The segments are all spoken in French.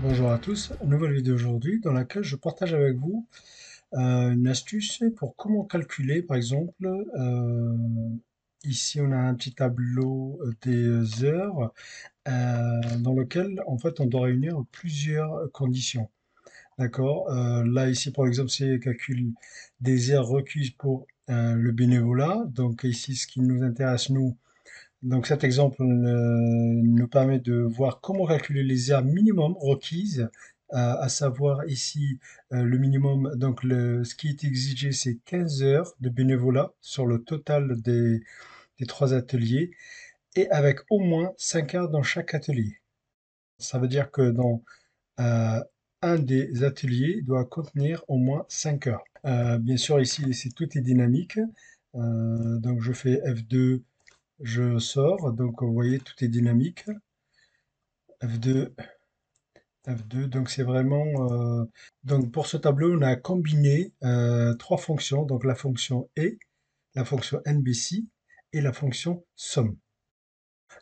Bonjour à tous, nouvelle vidéo aujourd'hui dans laquelle je partage avec vous une astuce pour comment calculer par exemple, ici on a un petit tableau des heures dans lequel en fait on doit réunir plusieurs conditions. D'accord? Là ici par exemple c'est calcul des heures requises pour le bénévolat. Donc ici ce qui nous intéresse nous, donc cet exemple nous permet de voir comment calculer les heures minimum requises, à savoir ici le minimum, donc ce qui est exigé c'est 15 heures de bénévolat sur le total des trois ateliers et avec au moins 5 heures dans chaque atelier. Ça veut dire que dans euh, un des ateliers doit contenir au moins 5 heures. Bien sûr ici tout est dynamique. Donc je fais F2. Je sors, donc vous voyez, tout est dynamique. F2, F2, donc c'est vraiment... donc pour ce tableau, on a combiné trois fonctions, donc la fonction et, la fonction NBC et la fonction SUM,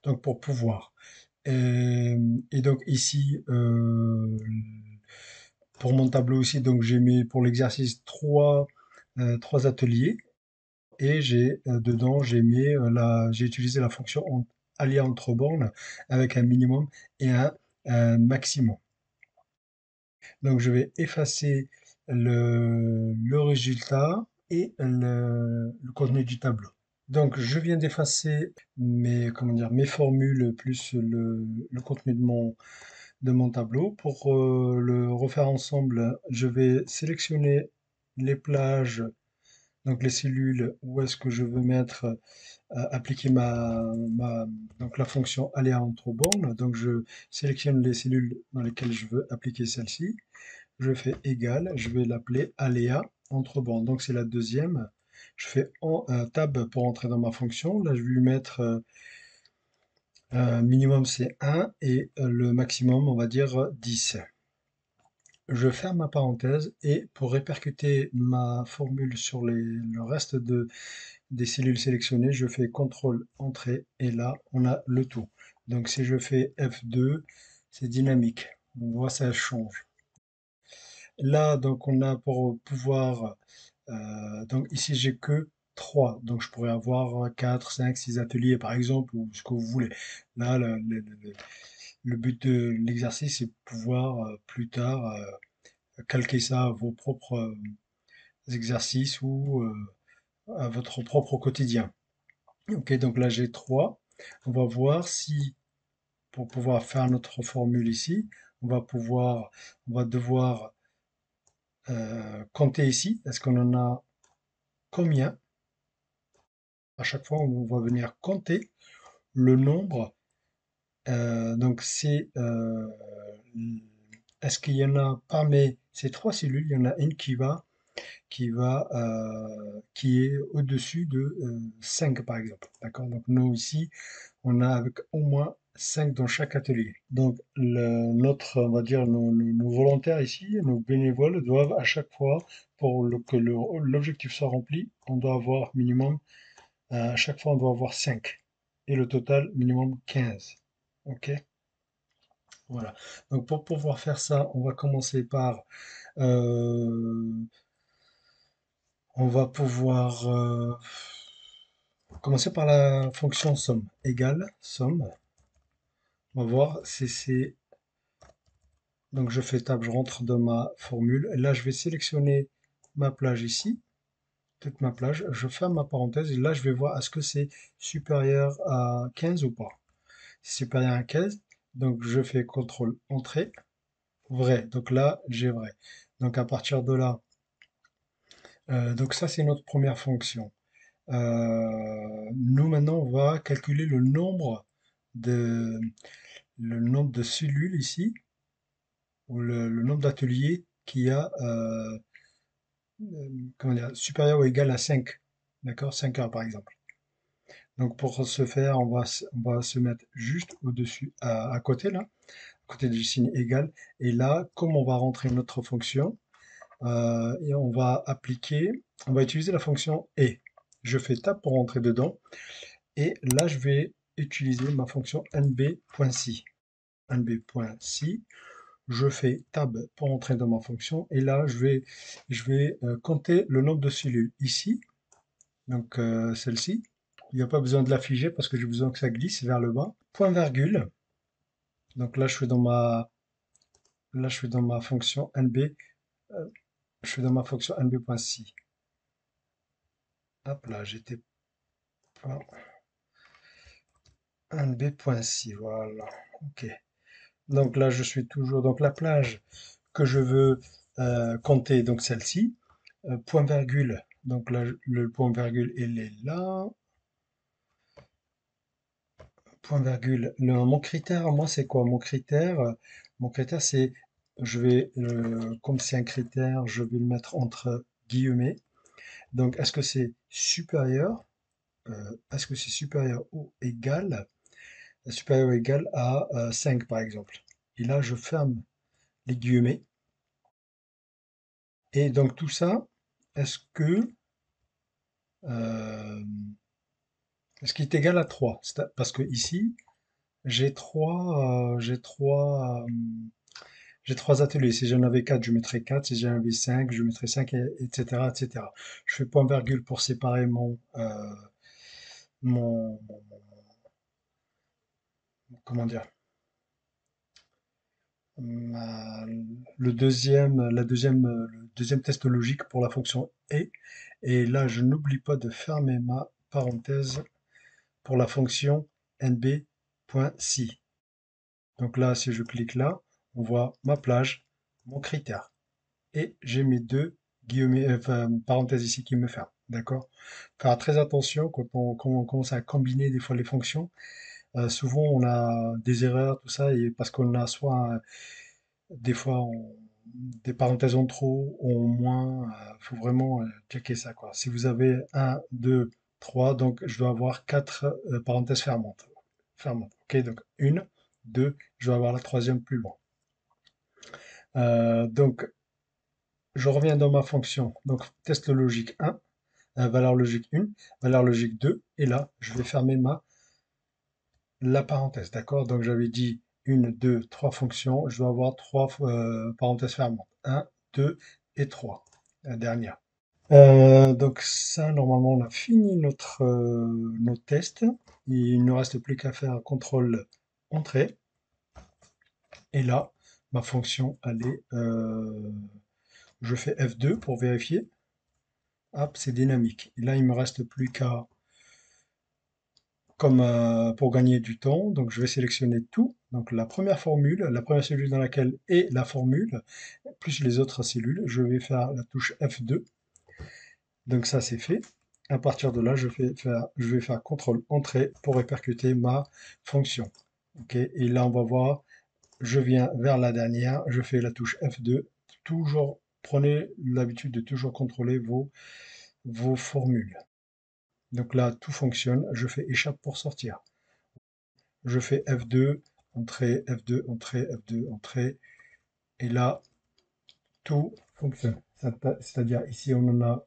donc pour pouvoir. Et donc ici, pour mon tableau aussi, donc j'ai mis pour l'exercice trois ateliers. Et dedans, j'ai utilisé la fonction allié entre bornes avec un minimum et un maximum. Donc je vais effacer le résultat et le contenu du tableau. Donc je viens d'effacer comment dire, mes formules plus le contenu de mon tableau. Pour le refaire ensemble, je vais sélectionner les plages, donc les cellules où est-ce que je veux appliquer donc la fonction aléa entre bornes. Donc je sélectionne les cellules dans lesquelles je veux appliquer celle-ci. Je fais égal, je vais l'appeler aléa entre bornes. Donc c'est la deuxième. Je fais tab pour entrer dans ma fonction. Là je vais lui mettre minimum c'est 1 et le maximum on va dire 10. Je ferme ma parenthèse et pour répercuter ma formule sur le reste des cellules sélectionnées, je fais CTRL Entrée et là, on a le tout. Donc si je fais F2, c'est dynamique. On voit ça change. Là, donc on a pour pouvoir, donc ici j'ai que 3, donc je pourrais avoir 4, 5, 6 ateliers par exemple, ou ce que vous voulez. Là, le but de l'exercice, c'est de pouvoir plus tard calquer ça à vos propres exercices ou à votre propre quotidien. Ok, donc là j'ai 3. On va voir si, pour pouvoir faire notre formule ici, on va devoir compter ici. Est-ce qu'on en a combien? À chaque fois, on va venir compter le nombre. Donc est-ce qu'il y en a parmi ces trois cellules, il y en a une qui est au-dessus de 5 par exemple. D'accord? Donc nous ici, on a avec au moins 5 dans chaque atelier. Donc on va dire, nos volontaires ici, nos bénévoles doivent à chaque fois, que l'objectif soit rempli, on doit avoir minimum, à chaque fois on doit avoir 5. Et le total minimum 15. Ok? Voilà. Donc pour pouvoir faire ça, on va commencer par, euh, on va pouvoir commencer par la fonction somme égale somme. On va voir si c'est... Donc je fais tab, je rentre dans ma formule. Et là, je vais sélectionner ma plage ici, toute ma plage. Je ferme ma parenthèse et là, je vais voir est-ce que c'est supérieur à 15 ou pas. C'est supérieur à 15, donc je fais CTRL Entrée, vrai. Donc là, j'ai vrai. Donc à partir de là, donc ça, c'est notre première fonction. Nous, maintenant, on va calculer de, le nombre de cellules ici, ou le nombre d'ateliers qu'il y a, comment dire, supérieur ou égal à 5. D'accord? 5 heures, par exemple. Donc, pour ce faire, on va se mettre juste au-dessus, à côté, là, à côté du signe égal. Et là, comme on va rentrer notre fonction, et on va utiliser la fonction et. Je fais tab pour rentrer dedans. Et là, je vais utiliser ma fonction nb.si. nb.si. je fais Tab pour entrer dans ma fonction, et là, je vais compter le nombre de cellules. Ici, donc celle-ci, il n'y a pas besoin de la figer parce que j'ai besoin que ça glisse vers le bas. Point virgule, donc là, je suis dans ma fonction NB, je suis dans ma fonction NB.si. Hop là, j'étais pas NB.si, voilà, ok. Donc là, je suis toujours, donc la plage que je veux compter, donc celle-ci, point virgule, donc là, le point virgule, il est là, point virgule. Mon critère, moi, c'est quoi? Mon critère, c'est, comme c'est un critère, je vais le mettre entre guillemets. Donc, est-ce que c'est supérieur ou égal à 5, par exemple? Et là, je ferme les guillemets. Et donc, tout ça, est-ce que, euh, est-ce qu'il est égal à 3? Parce que ici, j'ai trois ateliers. Si j'en avais 4, je mettrais 4. Si j'en avais 5, je mettrais 5, etc., etc. Je fais point virgule pour séparer mon, comment dire, ma- le deuxième test logique pour la fonction et. Et là, je n'oublie pas de fermer ma parenthèse pour la fonction nb.si. Donc là, si je clique là, on voit ma plage, mon critère. Et j'ai mes deux guillemets, enfin, parenthèses ici qui me ferment. D'accord? Faire très attention quand on commence à combiner des fois les fonctions. Souvent, on a des erreurs, tout ça, et parce qu'on a soit des fois des parenthèses en trop ou en moins. Il faut vraiment checker ça, quoi. Si vous avez un, 2, 3, donc je dois avoir quatre parenthèses fermantes. Fermantes. Ok, donc une, deux, je dois avoir la troisième plus loin. Donc, je reviens dans ma fonction. Donc, test logique 1, valeur logique 1, valeur logique 2, et là, je vais fermer la parenthèse, d'accord? Donc, j'avais dit une, deux, trois fonctions, je dois avoir trois parenthèses fermantes. Un, 2 et 3, la dernière. Donc ça, normalement, on a fini notre test. Il ne reste plus qu'à faire contrôle entrée. Et là, ma fonction, je fais F2 pour vérifier. Hop, c'est dynamique. Et là, il me reste plus qu'à, comme pour gagner du temps, donc je vais sélectionner tout. Donc la première formule, la première cellule dans laquelle est la formule, plus les autres cellules, je vais faire la touche F2. Donc ça, c'est fait. À partir de là, je vais faire CTRL entrée pour répercuter ma fonction. Ok, et là, on va voir, je viens vers la dernière, je fais la touche F2. Toujours, prenez l'habitude de toujours contrôler vos formules. Donc là, tout fonctionne. Je fais échappe pour sortir. Je fais F2, entrée, F2, entrée, F2, entrée. Et là, tout fonctionne. C'est-à-dire, ici, on en a,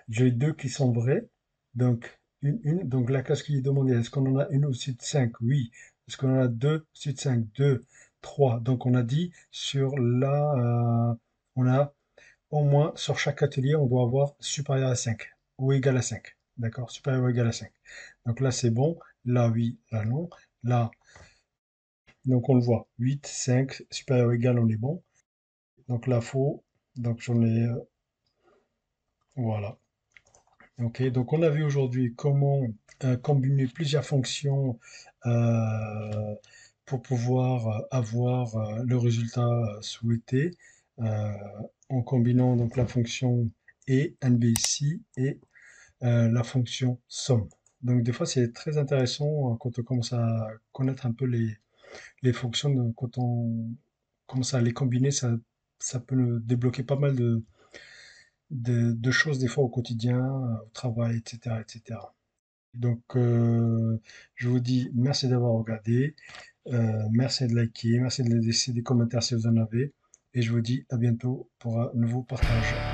j'ai deux qui sont vraies. Donc, donc la case qui est demandée, est-ce qu'on en a une au-dessus de 5? Oui. Est-ce qu'on en a deux au-dessus de 5? 2, 3. Donc, on a dit on a au moins sur chaque atelier, on doit avoir supérieur à 5 ou égal à 5. D'accord? Supérieur ou égal à 5. Donc là, c'est bon. Là, oui. Là, non. Là, donc on le voit. 8, 5, supérieur ou égal, on est bon. Donc là, faux. Donc j'en ai. Voilà. Ok, donc on a vu aujourd'hui comment combiner plusieurs fonctions euh, pour pouvoir avoir le résultat souhaité euh, en combinant donc la fonction et NBC et la fonction somme. Donc des fois c'est très intéressant quand on commence à connaître un peu les fonctions, quand on commence à les combiner, ça peut nous débloquer pas mal de choses des fois au quotidien, au travail, etc., etc. Donc, je vous dis merci d'avoir regardé, merci de liker, merci de laisser des commentaires si vous en avez, et je vous dis à bientôt pour un nouveau partage.